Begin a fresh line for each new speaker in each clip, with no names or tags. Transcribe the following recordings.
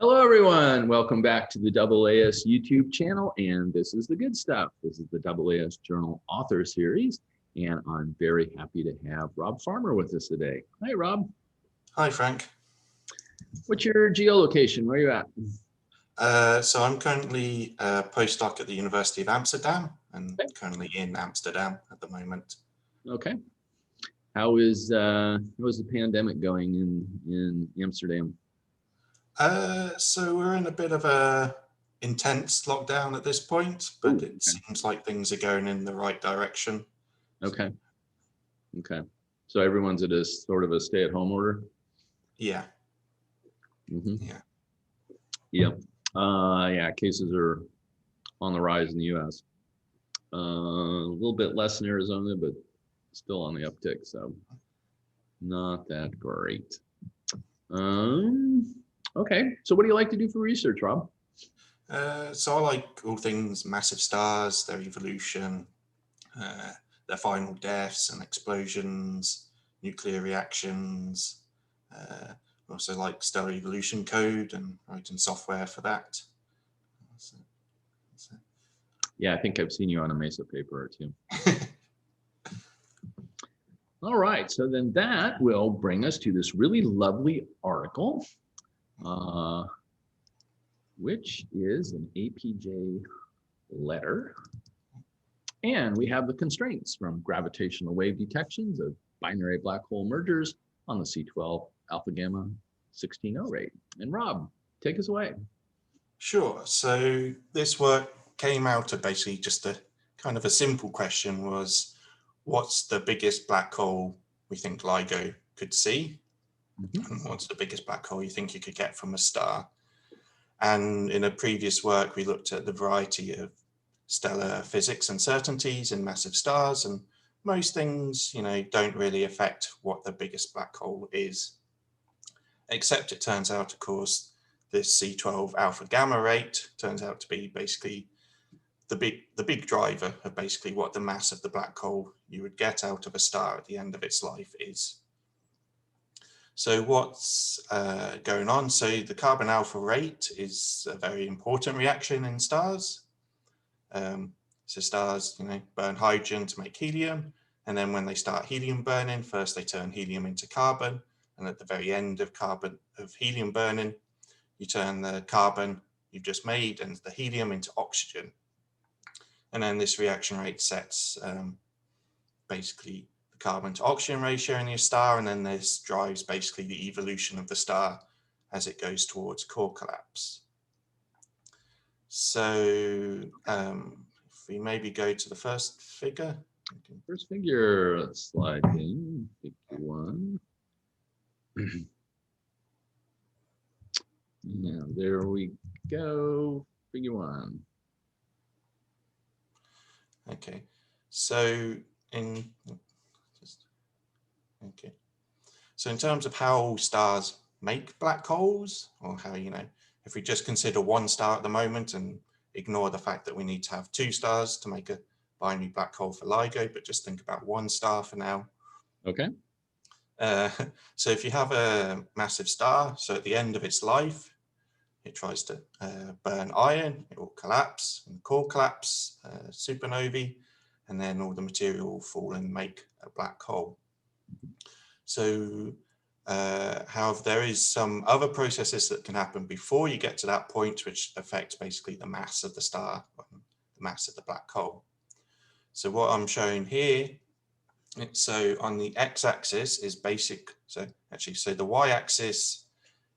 Hello, everyone. Welcome back to the AAS YouTube channel, and this is the good stuff. This is the AAS Journal Author Series, and I'm very happy to have Rob Farmer with us today. Hi, Rob.
Hi, Frank.
What's your geolocation? Where are you at?
So I'm currently a postdoc at the University of Amsterdam and
Okay.
currently in Amsterdam at the moment.
Okay. How is the pandemic going in Amsterdam?
So we're in a bit of a intense lockdown at this point, but it seems like things are going in the right direction.
Okay. Okay. So everyone's at a sort of a stay-at-home order?
Yeah.
Yeah. Yep. Yeah, cases are on the rise in the U.S. A little bit less in Arizona, but still on the uptick, so not that great. Okay, so what do you like to do for research, Rob?
So I like all things massive stars, their evolution, their final deaths and explosions, nuclear reactions. I also like stellar evolution code and writing software for that.
Yeah, I think I've seen you on a Mesa paper or two. All right, so then that will bring us to this really lovely article, which is an APJ letter. And we have the constraints from gravitational wave detections of binary black hole mergers on the C12 alpha gamma 16O rate. And Rob, take us away.
Sure. So this work came out of basically just a kind of a simple question was, what's the biggest black hole we think LIGO could see? And what's the biggest black hole you think you could get from a star? And in a previous work, we looked at the variety of stellar physics uncertainties in massive stars, and most things, don't really affect what the biggest black hole is. Except it turns out, of course, this C12 alpha gamma rate turns out to be basically the big driver of basically what the mass of the black hole you would get out of a star at the end of its life is. So what's going on? So the carbon alpha rate is a very important reaction in stars. So stars, burn hydrogen to make helium. And then when they start helium burning, first they turn helium into carbon. And at the very end of helium burning, you turn the carbon you've just made and the helium into oxygen. And then this reaction rate sets basically the carbon to oxygen ratio in your star. And then this drives basically the evolution of the star as it goes towards core collapse. So if we maybe go to the first figure.
First figure, let's slide in, figure one. Yeah, there we go, figure one.
Okay, so in terms of how stars make black holes, or how, if we just consider one star at the moment and ignore the fact that we need to have two stars to make a binary black hole for LIGO, but just think about one star for now.
Okay.
So if you have a massive star, so at the end of its life, it tries to burn iron, it will collapse, and core collapse, supernovae, and then all the material will fall and make a black hole. So, however, there is some other processes that can happen before you get to that point, which affects basically the mass of the star, the mass of the black hole. So what I'm showing here, so on the x-axis is so the y-axis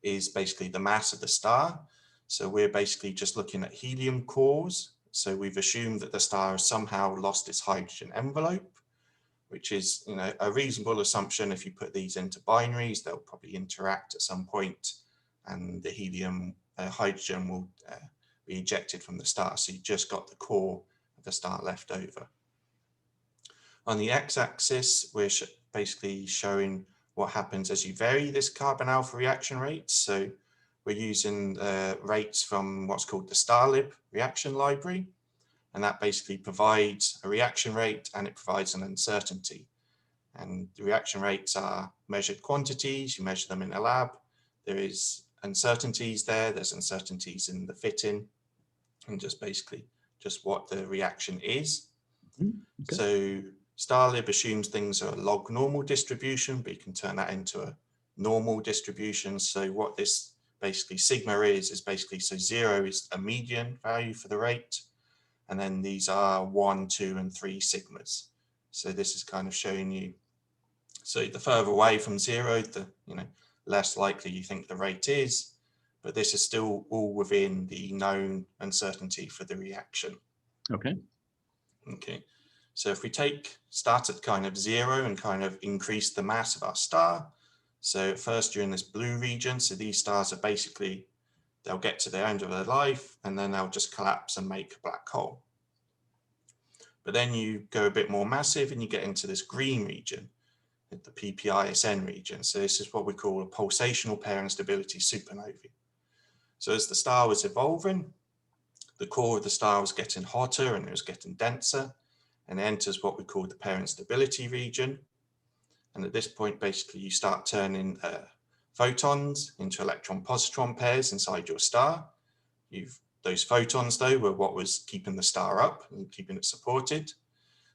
is basically the mass of the star. So we're basically just looking at helium cores. So we've assumed that the star has somehow lost its hydrogen envelope, which is, a reasonable assumption. If you put these into binaries, they'll probably interact at some point, and the hydrogen will be ejected from the star. So you just got the core of the star left over. On the x-axis, we're basically showing what happens as you vary this carbon alpha reaction rate. So we're using rates from what's called the Starlib reaction library. And that basically provides a reaction rate and it provides an uncertainty. And the reaction rates are measured quantities. You measure them in a lab. There is uncertainties there. There's uncertainties in the fitting and just basically just what the reaction is.
Okay.
So Starlib assumes things are a log normal distribution, but you can turn that into a normal distribution. So what this basically sigma is basically, so 0 is a median value for the rate. And then these are 1, 2, and 3 sigmas. So this is kind of showing you, so the further away from 0, the less likely you think the rate is, but this is still all within the known uncertainty for the reaction.
Okay.
Okay. So if we start at kind of 0 and kind of increase the mass of our star. So first you're in this blue region. So these stars are basically, they'll get to the end of their life and then they'll just collapse and make a black hole. But then you go a bit more massive and you get into this green region, the PPISN region. So this is what we call a pulsational pair instability supernovae. So as the star was evolving, the core of the star was getting hotter and it was getting denser, and it enters what we call the pair instability region. And at this point, basically, you start turning photons into electron-positron pairs inside your star. Those photons, though, were what was keeping the star up and keeping it supported.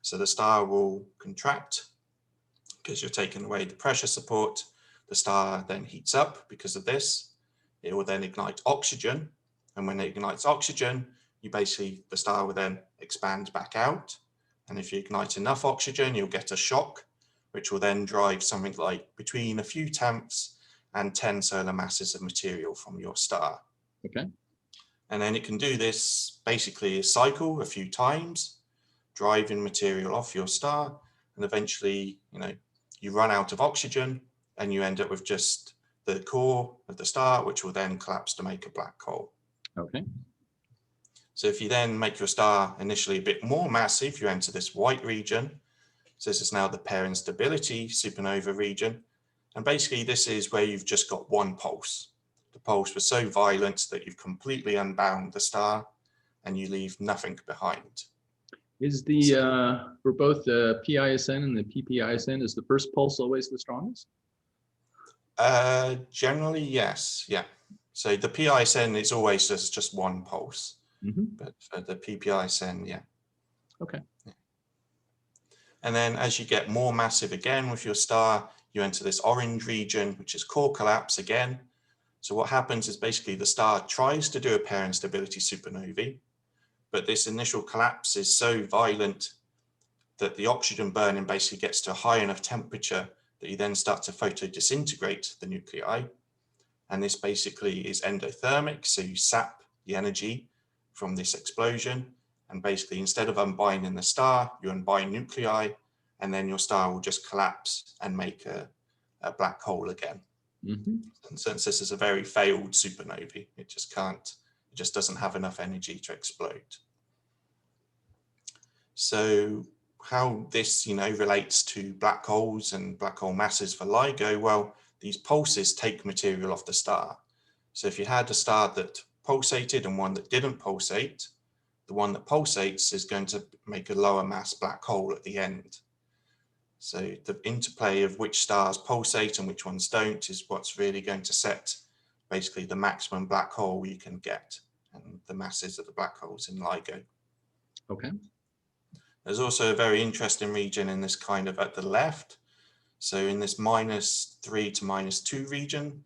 So the star will contract because you're taking away the pressure support. The star then heats up because of this. It will then ignite oxygen. And when it ignites oxygen, the star will then expand back out. And if you ignite enough oxygen, you'll get a shock, which will then drive something like between a few tenths and 10 solar masses of material from your star.
Okay.
And then it can do this basically a cycle a few times, driving material off your star. And eventually, you run out of oxygen and you end up with just the core of the star, which will then collapse to make a black hole.
Okay.
So if you then make your star initially a bit more massive, you enter this white region. So this is now the pair instability supernova region. And basically this is where you've just got one pulse. The pulse was so violent that you've completely unbound the star and you leave nothing behind.
Is for both the PISN and the PPISN, is the first pulse always the strongest?
Generally, yes. Yeah. So the PISN is always just one pulse. But for the PPISN, yeah.
Okay.
Yeah. And then as you get more massive again with your star, you enter this orange region, which is core collapse again. So what happens is basically the star tries to do a pair instability supernovae, but this initial collapse is so violent that the oxygen burning basically gets to a high enough temperature that you then start to photodisintegrate the nuclei. And this basically is endothermic, so you sap the energy from this explosion. And basically, instead of unbinding the star, you unbind nuclei, and then your star will just collapse and make a black hole again. And since this is a very failed supernovae, it just doesn't have enough energy to explode. So how this, relates to black holes and black hole masses for LIGO, well, these pulses take material off the star. So if you had a star that pulsated and one that didn't pulsate, the one that pulsates is going to make a lower mass black hole at the end. So the interplay of which stars pulsate and which ones don't is what's really going to set basically the maximum black hole you can get and the masses of the black holes in LIGO.
Okay.
There's also a very interesting region in this kind of at the left. So in this -3 to -2 region,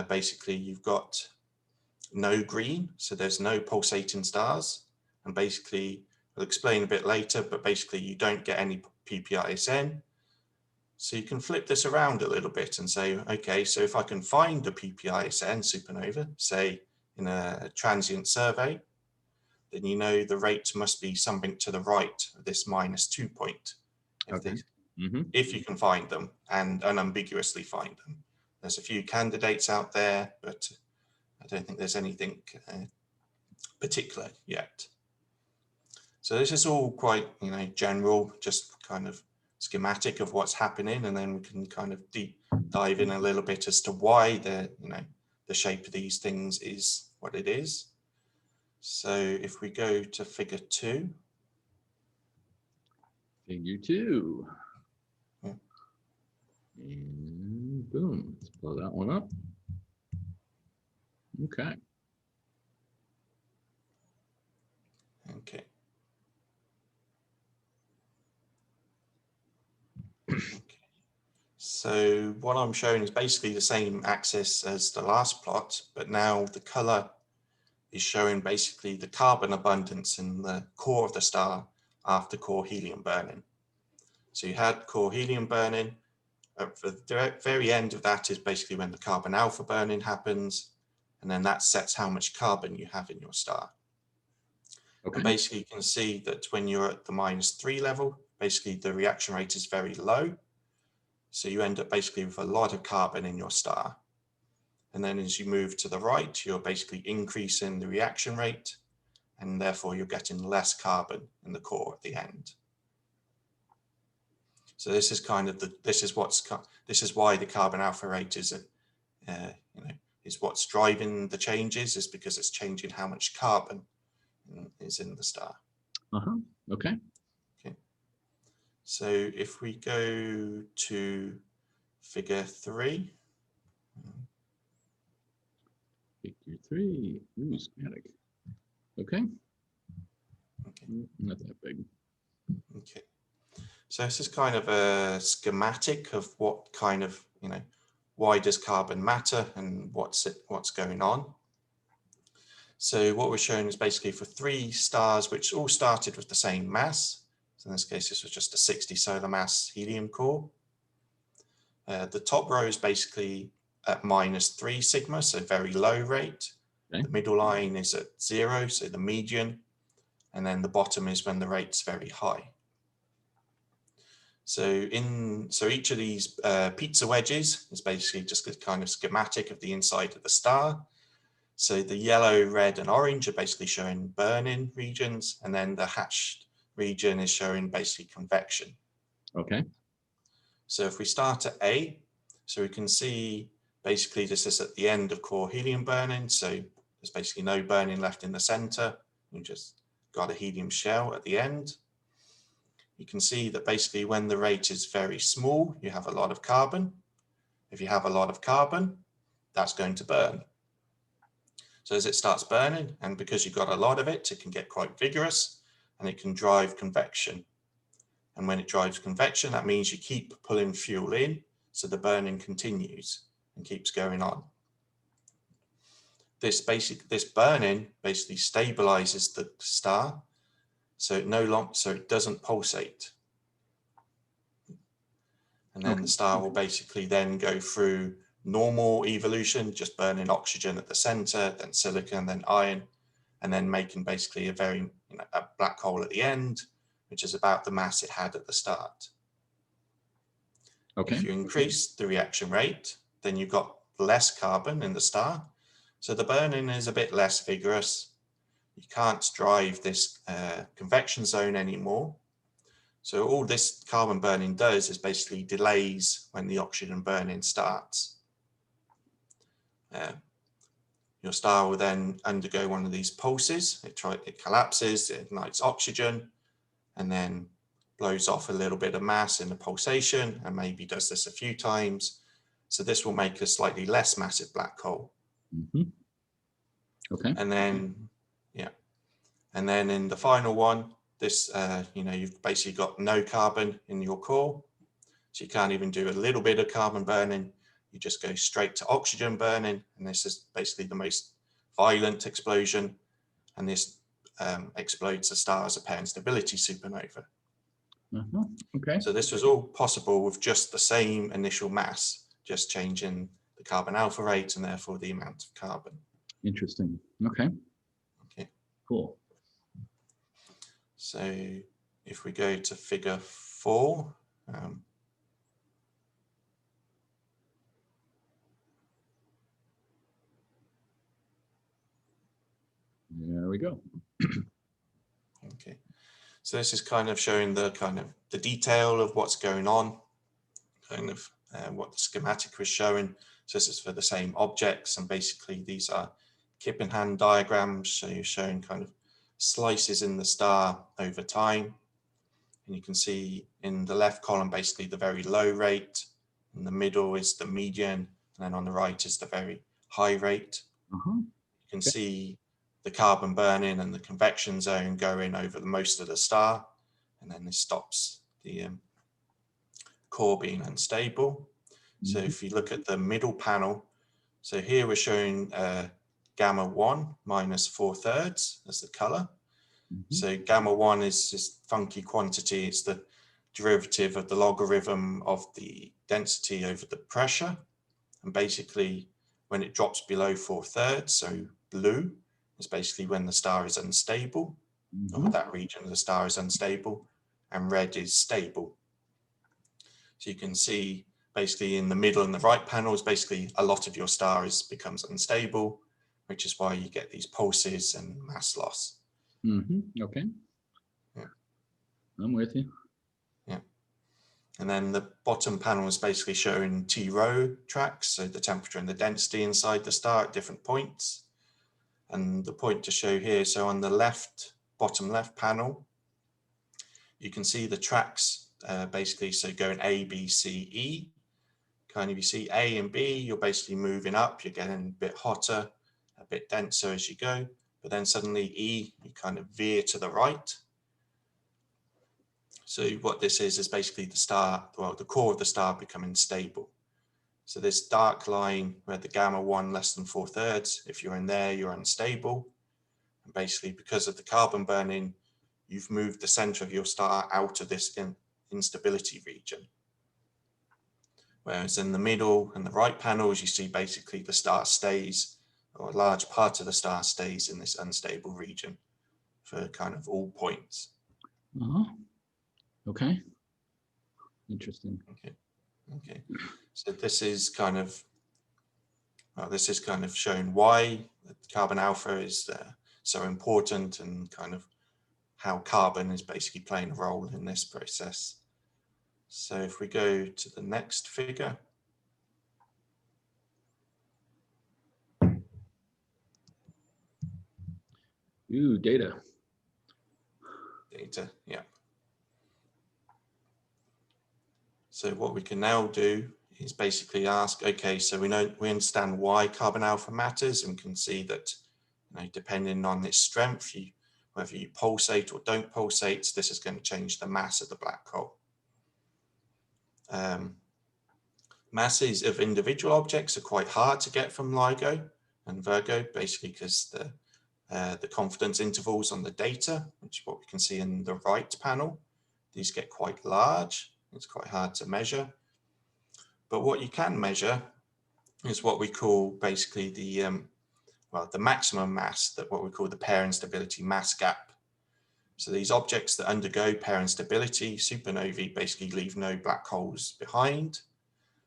basically you've got no green, so there's no pulsating stars. And basically, I'll explain a bit later, but basically you don't get any PPISN. So you can flip this around a little bit and say, okay, so if I can find a PPISN supernova, say in a transient survey, then the rate must be something to the right of this -2 point. If you can find them and unambiguously find them. There's a few candidates out there, but I don't think there's anything particular yet. So this is all quite, general, just kind of schematic of what's happening, and then we can kind of deep dive in a little bit as to why the shape of these things is what it is. So if we go to figure 2.
Figure 2.
Yeah.
And boom, let's blow that one up. Okay.
Okay. So what I'm showing is basically the same axis as the last plot, but now the color is showing basically the carbon abundance in the core of the star after core helium burning. So you had core helium burning. At the very end of that is basically when the carbon alpha burning happens, and then that sets how much carbon you have in your star.
Okay.
And basically you can see that when you're at the -3 level, basically the reaction rate is very low. So you end up basically with a lot of carbon in your star. And then as you move to the right, you're basically increasing the reaction rate, and therefore you're getting less carbon in the core at the end. So this is kind of this is why the carbon alpha rate is is what's driving the changes, is because it's changing how much carbon is in the star.
Okay.
Okay. So if we go to figure 3.
Figure 3. Ooh, schematic. Okay.
Okay.
Not that big.
Okay. So this is kind of a schematic of what kind of, why does carbon matter and what's going on. So what we're showing is basically for 3 stars, which all started with the same mass. So in this case, this was just a 60 solar mass helium core. The top row is basically at -3 sigma, so very low rate.
Okay.
The middle line is at 0, so the median. And then the bottom is when the rate's very high. So each of these pizza wedges is basically just a kind of schematic of the inside of the star. So the yellow, red, and orange are basically showing burn-in regions, and then the hatched region is showing basically convection.
Okay.
So if we start at A, so we can see basically this is at the end of core helium burning. So there's basically no burning left in the center. You just got a helium shell at the end. You can see that basically when the rate is very small, you have a lot of carbon. If you have a lot of carbon, that's going to burn. So as it starts burning, and because you've got a lot of it, it can get quite vigorous and it can drive convection. And when it drives convection, that means you keep pulling fuel in, so the burning continues and keeps going on. This burning basically stabilizes the star, so it doesn't pulsate. And then the star will basically then go through normal evolution, just burning oxygen at the center, then silicon, then iron, and then making basically a black hole at the end, which is about the mass it had at the start.
Okay.
If you increase the reaction rate, then you've got less carbon in the star. So the burning is a bit less vigorous. You can't drive this convection zone anymore. So all this carbon burning does is basically delays when the oxygen burning starts. Your star will then undergo one of these pulses. It collapses, it ignites oxygen, and then blows off a little bit of mass in the pulsation, and maybe does this a few times. So this will make a slightly less massive black hole.
Okay.
And then, and then in the final one, this, you've basically got no carbon in your core. So you can't even do a little bit of carbon burning. You just go straight to oxygen burning. And this is basically the most violent explosion. And this explodes the star as a pair instability supernova.
Okay.
So this was all possible with just the same initial mass, just changing the carbon alpha rate and therefore the amount of carbon.
Interesting. Okay.
Okay.
Cool.
So if we go to figure 4,
there we go.
okay. So this is kind of showing the detail of what's going on, what the schematic was showing. So this is for the same objects, and basically these are Kippenham diagrams. So you're showing kind of slices in the star over time. And you can see in the left column, basically the very low rate. In the middle is the median, and then on the right is the very high rate.
Uh-huh.
You can see the carbon burning and the convection zone going over most of the star, and then this stops the core being unstable. So if you look at the middle panel, so here we're showing gamma 1 minus 4/3 as the color. So gamma 1 is this funky quantity. It's the derivative of the logarithm of the density over the pressure. And basically, when it drops below 4/3, so blue is basically when the star is unstable, or that region of the star is unstable, and red is stable. So you can see basically in the middle and the right panels, basically a lot of your star becomes unstable, which is why you get these pulses and mass loss.
Okay.
Yeah.
I'm with you.
Yeah. And then the bottom panel is basically showing T-row tracks, so the temperature and the density inside the star at different points. And the point to show here, so on the left, bottom left panel, you can see the tracks basically, so going A, B, C, E. Kind of, you see A and B, you're basically moving up, you're getting a bit hotter, a bit denser as you go, but then suddenly E, you kind of veer to the right. So what this is basically the star, well, the core of the star becoming stable. So this dark line where the gamma 1 less than 4/3, if you're in there, you're unstable. And basically because of the carbon burning, you've moved the center of your star out of this instability region. Whereas in the middle and the right panels, you see basically the star stays, or a large part of the star stays in this unstable region for kind of all points.
Okay. Interesting.
Okay. So this is kind of, well, this is kind of showing why carbon alpha is so important, and kind of how carbon is basically playing a role in this process. So if we go to the next figure.
Ooh, data.
Data, yeah. So what we can now do is basically ask, okay, so we understand why carbon alpha matters, and can see that, you know, depending on its strength, whether you pulsate or don't pulsate, this is going to change the mass of the black hole. Masses of individual objects are quite hard to get from LIGO and Virgo, basically because the confidence intervals on the data, which is what we can see in the right panel, these get quite large. It's quite hard to measure. But what you can measure is what we call basically the maximum mass, that what we call the pair instability mass gap. So these objects that undergo pair instability, supernovae, basically leave no black holes behind.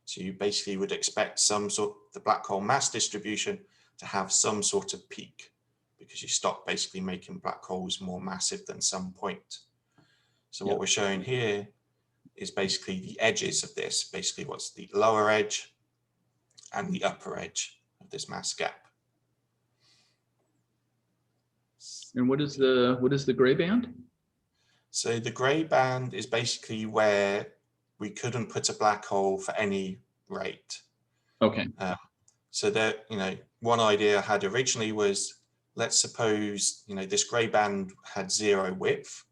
So you basically would expect the black hole mass distribution to have some sort of peak, because you stop basically making black holes more massive than some point. So what we're showing here is basically the edges of this, basically what's the lower edge and the upper edge of this mass gap.
And what is the gray band?
So the gray band is basically where we couldn't put a black hole for any rate.
Okay.
So that, you know, one idea I had originally was, let's suppose, you know, this gray band had 0 width,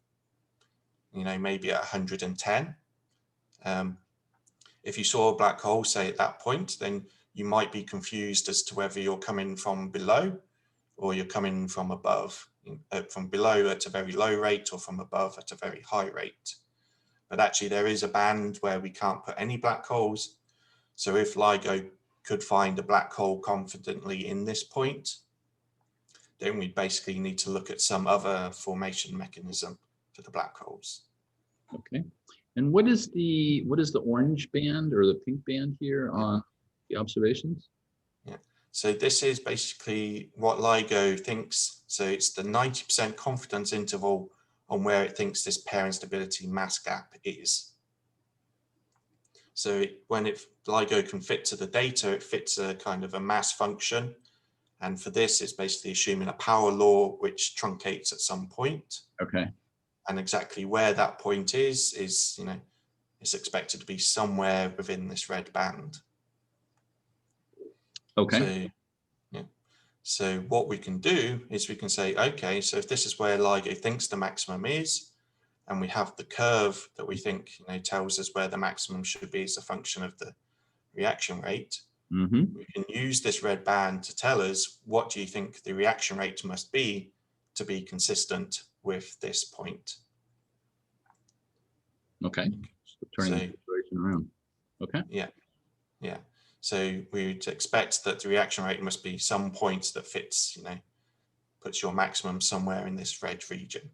you know, maybe at 110. If you saw a black hole, say at that point, then you might be confused as to whether you're coming from below or you're coming from above, from below at a very low rate or from above at a very high rate. But actually there is a band where we can't put any black holes. So if LIGO could find a black hole confidently in this point, then we basically need to look at some other formation mechanism for the black holes.
Okay. And what is the orange band or the pink band here on the observations?
Yeah. So this is basically what LIGO thinks. So it's the 90% confidence interval on where it thinks this pair instability mass gap is. So when LIGO can fit to the data, it fits a kind of a mass function. And for this, it's basically assuming a power law which truncates at some point.
Okay.
And exactly where that point is, you know, it's expected to be somewhere within this red band.
Okay.
So, yeah. So what we can do is we can say, okay, so if this is where LIGO thinks the maximum is, and we have the curve that we think tells us where the maximum should be as a function of the reaction rate, we can use this red band to tell us what do you think the reaction rate must be to be consistent with this point.
Okay, so turning the situation around. Okay.
Yeah. So we would expect that the reaction rate must be some point that fits, puts your maximum somewhere in this red region.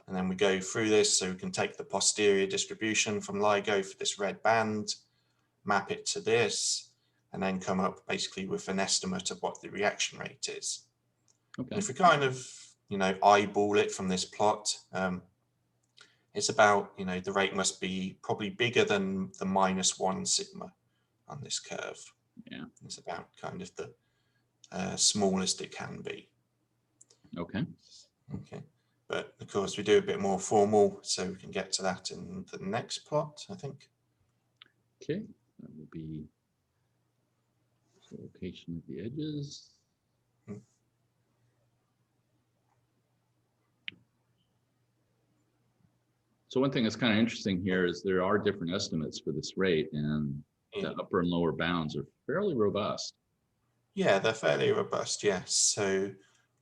And then we go through this, so we can take the posterior distribution from LIGO for this red band, map it to this, and then come up basically with an estimate of what the reaction rate is. Okay. And if we kind of, eyeball it from this plot, it's about, the rate must be probably bigger than the -1 sigma on this curve.
Yeah.
It's about kind of the smallest it can be.
Okay.
Okay. But of course, we do a bit more formal, so we can get to that in the next plot, I think.
Okay, that will be the location of the edges. So one thing that's kind of interesting here is there are different estimates for this rate, and the upper and lower bounds are fairly robust.
Yeah, they're fairly robust, yes. So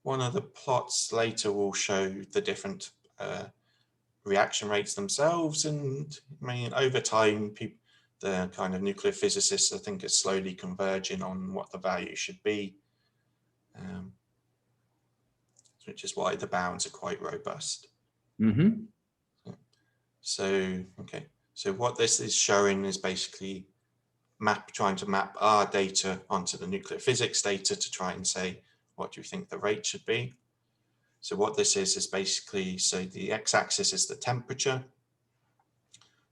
one of the plots later will show the different reaction rates themselves, and I mean, over time, the kind of nuclear physicists, I think, are slowly converging on what the value should be, which is why the bounds are quite robust. So, okay. So what this is showing is basically trying to map our data onto the nuclear physics data to try and say, what do you think the rate should be? So what this is basically, so the x-axis is the temperature.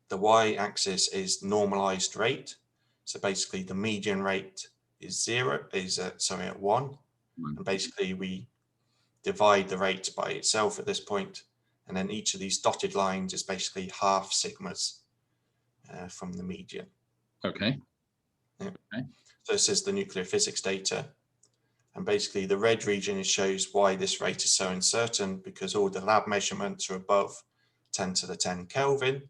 The y-axis is normalized rate. So basically the median rate is at 1. And basically we divide the rate by itself at this point. And then each of these dotted lines is basically half sigmas from the median.
Okay.
Yeah. Okay. So this is the nuclear physics data. And basically the red region shows why this rate is so uncertain, because all the lab measurements are above 10 to the 10 Kelvin.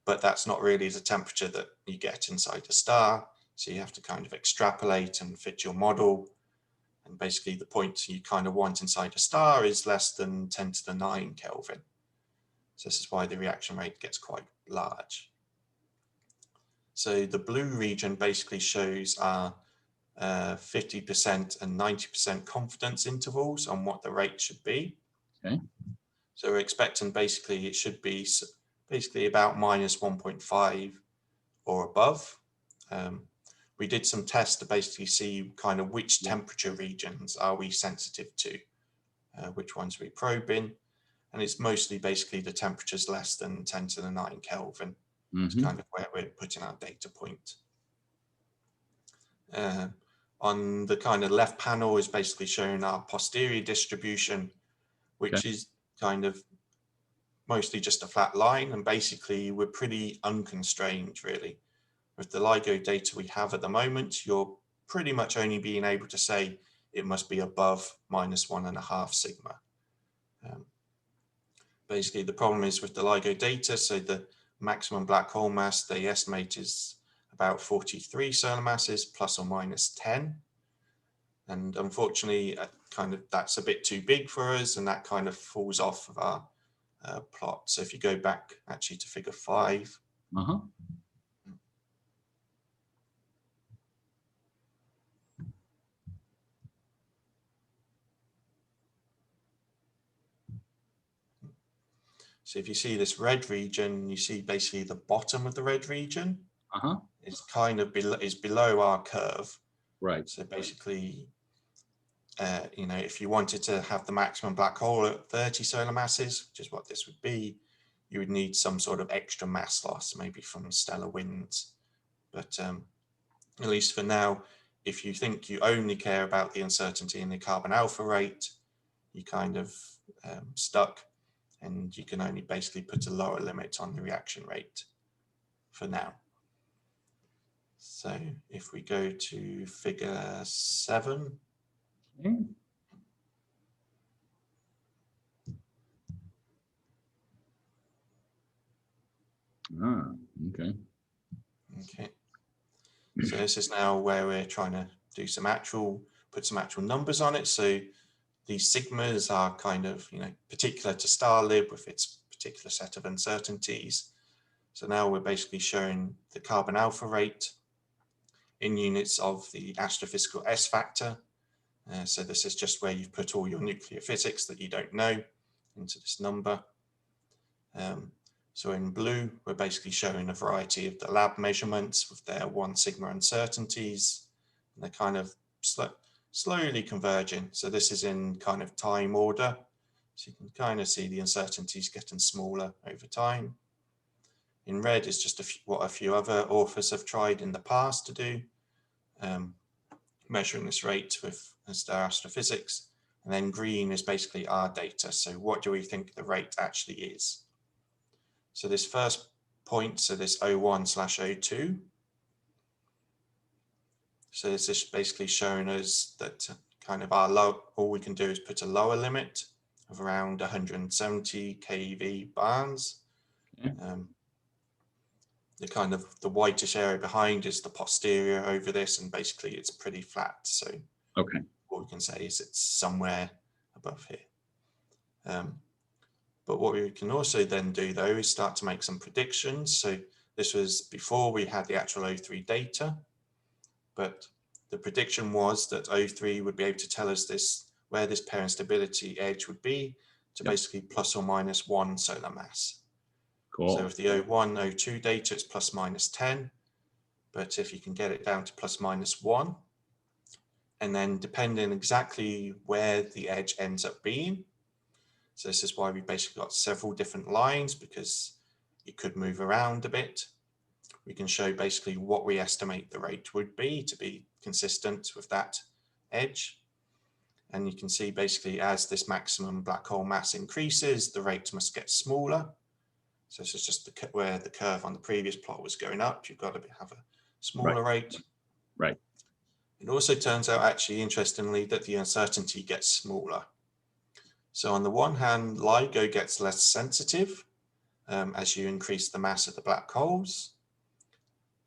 But that's not really the temperature that you get inside a star. So you have to kind of extrapolate and fit your model. And basically the point you kind of want inside a star is less than 10 to the 9 Kelvin. So this is why the reaction rate gets quite large. So the blue region basically shows our 50% and 90% confidence intervals on what the rate should be.
Okay.
So we're expecting basically it should be basically about -1.5 or above. We did some tests to basically see kind of which temperature regions are we sensitive to, which ones we probe in. And it's mostly basically the temperatures less than 10 to the 9 Kelvin. It's kind of where we're putting our data point. On the kind of left panel is basically showing our posterior distribution, which is kind of mostly just a flat line. And basically we're pretty unconstrained really. With the LIGO data we have at the moment, you're pretty much only being able to say it must be above -1.5 sigma. Basically the problem is with the LIGO data, so the maximum black hole mass they estimate is about 43 solar masses plus or minus 10. And unfortunately, that's a bit too big for us, and that kind of falls off of our plot. So if you go back actually to figure 5. So if you see this red region, you see basically the bottom of the red region is kind of below our curve.
Right.
So basically, if you wanted to have the maximum black hole at 30 solar masses, which is what this would be, you would need some sort of extra mass loss, maybe from stellar winds. But at least for now, if you think you only care about the uncertainty in the carbon alpha rate, you kind of stuck, and you can only basically put a lower limit on the reaction rate for now. So if we go to figure 7,
Okay. Ah, okay.
okay. So this is now where we're trying to do some put some actual numbers on it. So these sigmas are kind of, particular to Starlib with its particular set of uncertainties. So now we're basically showing the carbon alpha rate in units of the astrophysical S factor. So this is just where you've put all your nuclear physics that you don't know into this number. So in blue, we're basically showing a variety of the lab measurements with their 1 sigma uncertainties. And they're kind of slowly converging. So this is in kind of time order. So you can kind of see the uncertainties getting smaller over time. In red is just what a few other authors have tried in the past to do, measuring this rate with their astrophysics. And then green is basically our data. So what do we think the rate actually is? So this first point, so this 01/02. So this is basically showing us that kind of all we can do is put a lower limit of around 170 keV barns.
Okay.
The kind of the whitish area behind is the posterior over this, and basically it's pretty flat. So
Okay.
what we can say is it's somewhere above here. But what we can also then do though is start to make some predictions. So this was before we had the actual O3 data, but the prediction was that O3 would be able to tell us where this pair instability edge would be to basically plus or minus 1 solar mass.
Cool.
So with the O1, O2 data, it's plus minus 10. But if you can get it down to plus minus 1, and then depending exactly where the edge ends up being, so this is why we basically got several different lines, because it could move around a bit. We can show basically what we estimate the rate would be to be consistent with that edge. And you can see basically as this maximum black hole mass increases, the rate must get smaller. So this is just where the curve on the previous plot was going up. You've got to have a smaller rate.
Right.
It also turns out, actually, interestingly, that the uncertainty gets smaller. So on the one hand, LIGO gets less sensitive as you increase the mass of the black holes,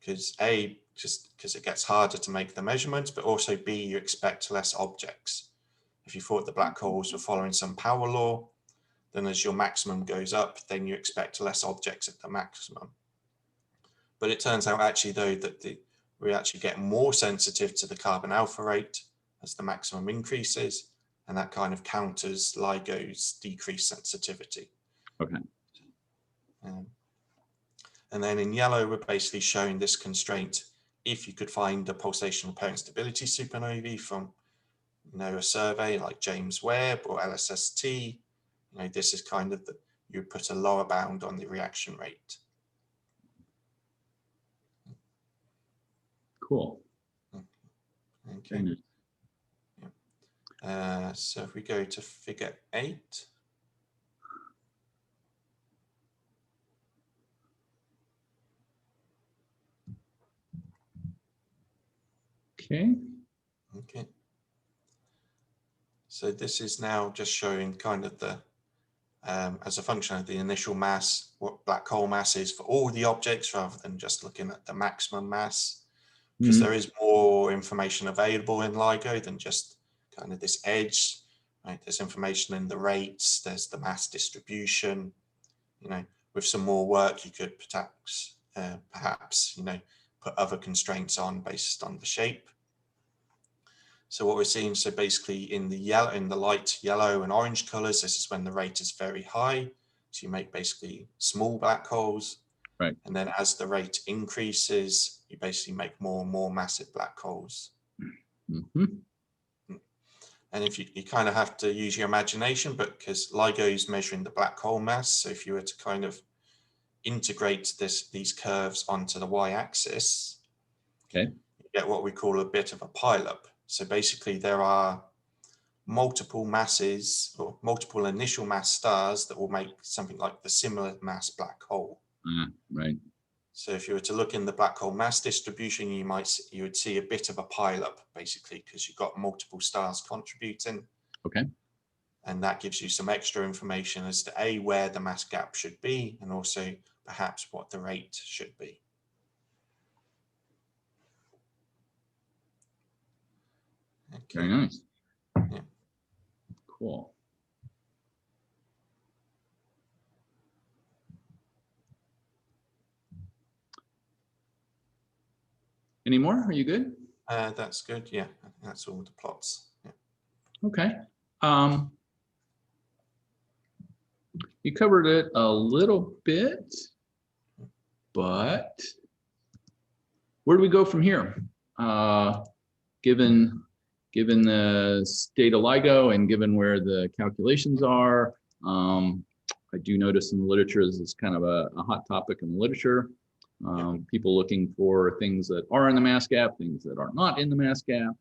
because A, just because it gets harder to make the measurements, but also B, you expect less objects. If you thought the black holes were following some power law, then as your maximum goes up, then you expect less objects at the maximum. But it turns out actually though that we actually get more sensitive to the carbon alpha rate as the maximum increases, and that kind of counters LIGO's decreased sensitivity.
Okay.
And then in yellow, we're basically showing this constraint. If you could find a pulsational pair instability supernovae from a survey like James Webb or LSST, this is kind of you put a lower bound on the reaction rate.
Cool.
Okay. So if we go to figure 8.
Okay.
Okay. So this is now just showing kind of the, as a function of the initial mass, what black hole mass is for all the objects rather than just looking at the maximum mass. Because there is more information available in LIGO than just kind of this edge, right? There's information in the rates, there's the mass distribution, with some more work you could perhaps, put other constraints on based on the shape. So what we're seeing, so basically in the light yellow and orange colors, this is when the rate is very high. So you make basically small black holes.
Right.
And then as the rate increases, you basically make more and more massive black holes.
Mm-hmm.
And if you kind of have to use your imagination, but because LIGO is measuring the black hole mass, so if you were to kind of integrate these curves onto the y-axis,
okay,
you get what we call a bit of a pileup. So basically there are multiple masses or multiple initial mass stars that will make something like the similar mass black hole.
Right.
So if you were to look in the black hole mass distribution, you would see a bit of a pileup, basically, because you've got multiple stars contributing.
Okay.
And that gives you some extra information as to A, where the mass gap should be, and also perhaps what the rate should be. Okay.
Very nice.
Yeah.
Cool. Any more? Are you good?
That's good. Yeah, I think that's all the plots. Yeah.
Okay. You covered it a little bit, but where do we go from here? Given the state of LIGO and given where the calculations are, I do notice in the literature this is kind of a hot topic in the literature. People looking for things that are in the mass gap, things that are not in the mass gap,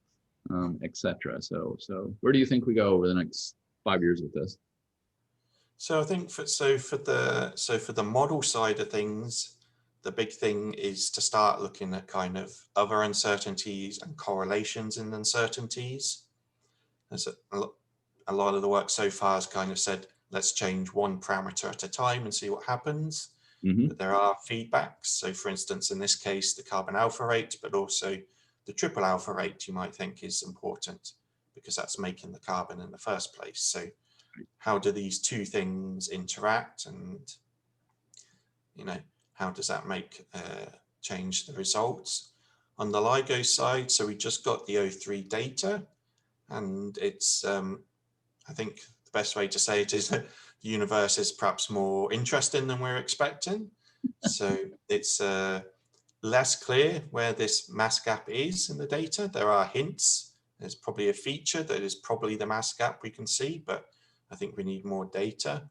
etc. So where do you think we go over the next 5 years with this?
So I think for the model side of things, the big thing is to start looking at kind of other uncertainties and correlations in uncertainties. There's a lot of the work so far has kind of said, let's change one parameter at a time and see what happens. But there are feedbacks. So for instance, in this case, the carbon alpha rate, but also the triple alpha rate you might think is important because that's making the carbon in the first place. So how do these two things interact, and how does that make change the results? On the LIGO side, so we just got the O3 data, and it's I think the best way to say it is that the universe is perhaps more interesting than we're expecting. So it's less clear where this mass gap is in the data. There are hints. There's probably a feature that is probably the mass gap we can see, but I think we need more data.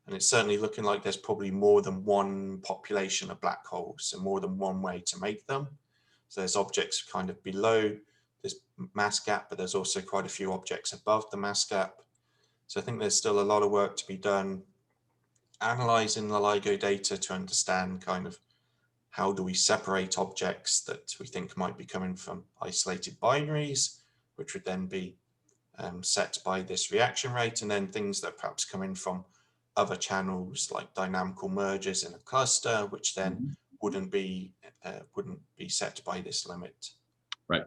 And it's certainly looking like there's probably more than one population of black holes, and more than one way to make them. So there's objects kind of below this mass gap, but there's also quite a few objects above the mass gap. So I think there's still a lot of work to be done analyzing the LIGO data to understand kind of how do we separate objects that we think might be coming from isolated binaries, which would then be set by this reaction rate, and then things that perhaps come in from other channels like dynamical mergers in a cluster, which then wouldn't be set by this limit.
Right.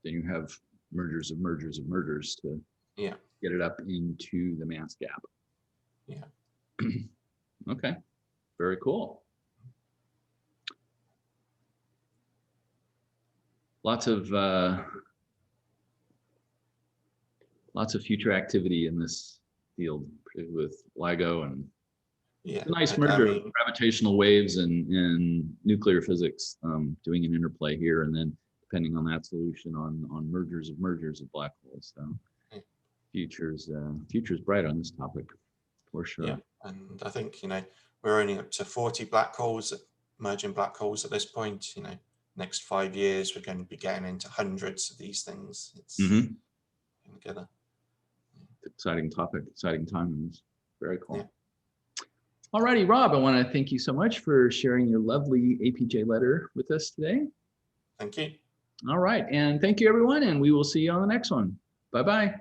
Then you have mergers of mergers of mergers to get it up into the mass gap.
Yeah.
Okay. Very cool. Lots of future activity in this field, particularly with LIGO, and
yeah,
a nice merger of gravitational waves and nuclear physics doing an interplay here, and then depending on that solution on mergers of black holes. So future's bright on this topic for sure.
Yeah, and I think we're only up to 40 black holes, merging black holes at this point. Next 5 years we're going to be getting into hundreds of these things. It's gonna
exciting topic, exciting times. Very cool.
Yeah.
All righty, Rob, I want to thank you so much for sharing your lovely APJ letter with us today.
Thank you.
All right, and thank you everyone, and we will see you on the next one. Bye-bye.